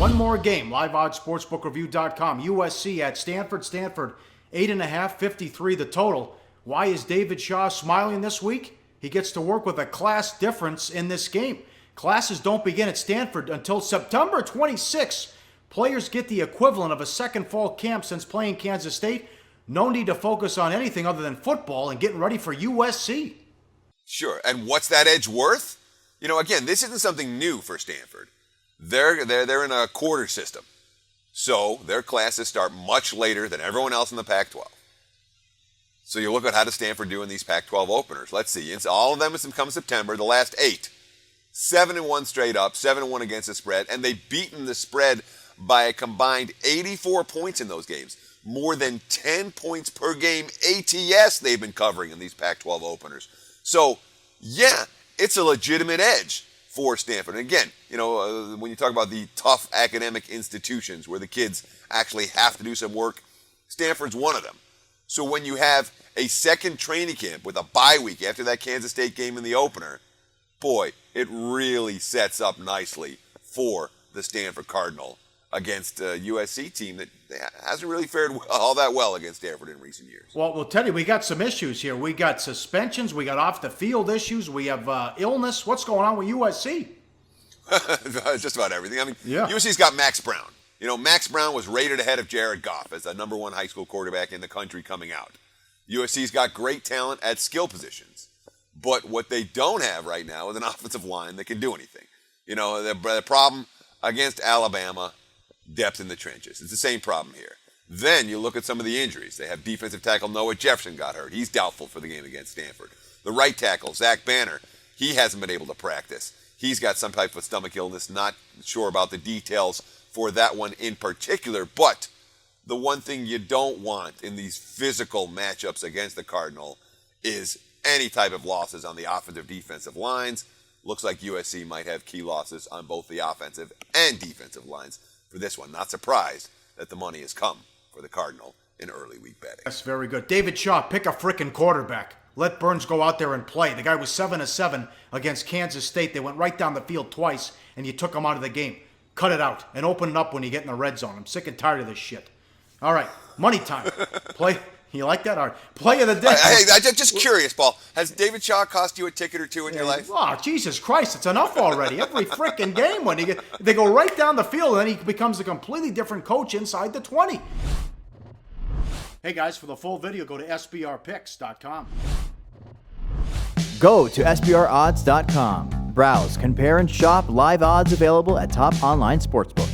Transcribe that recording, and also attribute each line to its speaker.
Speaker 1: One more game, liveoddsportsbookreview.com. USC at Stanford. Stanford 8.5, 53 the total. Why is David Shaw smiling this week? He gets to work with a class difference in this game. Classes don't begin at Stanford until September 26. Players get the equivalent of a second fall camp since playing Kansas State. No need to focus on anything other than football and getting ready for USC.
Speaker 2: Sure, and what's that edge worth? You know, again, this isn't something new for Stanford. They're in a quarter system. So their classes start much later than everyone else in the Pac-12. So you look at how does Stanford do in these Pac-12 openers. Let's see. It's all of them has come September. The last 8, 7-1 straight up, 7-1 against the spread, and they've beaten the spread by a combined 84 points in those games. More than 10 points per game ATS they've been covering in these Pac-12 openers. So, yeah, it's a legitimate edge for Stanford. And again, you know, when you talk about the tough academic institutions where the kids actually have to do some work, Stanford's one of them. So when you have a second training camp with a bye week after that Kansas State game in the opener, boy, it really sets up nicely for the Stanford Cardinal against a USC team that hasn't really fared all that well against Stanford in recent years.
Speaker 1: Well, Teddy, we got some issues here. We got suspensions. We got off-the-field issues. We have illness. What's going on with USC?
Speaker 2: Just about everything. I mean,
Speaker 1: yeah.
Speaker 2: USC's got Max Brown. You know, Max Brown was rated ahead of Jared Goff as the number 1 high school quarterback in the country coming out. USC's got great talent at skill positions. But what they don't have right now is an offensive line that can do anything. You know, the problem against Alabama, depth in the trenches. It's the same problem here. Then you look at some of the injuries. They have defensive tackle Noah Jefferson got hurt. He's doubtful for the game against Stanford. The right tackle, Zach Banner, he hasn't been able to practice. He's got some type of stomach illness. Not sure about the details for that one in particular. But the one thing you don't want in these physical matchups against the Cardinal is any type of losses on the offensive defensive lines. Looks like USC might have key losses on both the offensive and defensive lines for this one. Not surprised that the money has come for the Cardinal in early week betting.
Speaker 1: That's very good. David Shaw, pick a frickin' quarterback. Let Burns go out there and play. The guy was 7-7 against Kansas State. They went right down the field twice, and you took him out of the game. Cut it out and open it up when you get in the red zone. I'm sick and tired of this shit. All right, money time. Play. You like that? All right. Play of the day.
Speaker 2: I'm just curious, Paul. Has David Shaw cost you a ticket or two in your life?
Speaker 1: Oh, Jesus Christ. It's enough already. Every frickin' game when they go right down the field, and then he becomes a completely different coach inside the 20. Hey, guys, for the full video, go to sbrpicks.com.
Speaker 3: Go to sbrodds.com. Browse, compare, and shop live odds available at top online sportsbooks.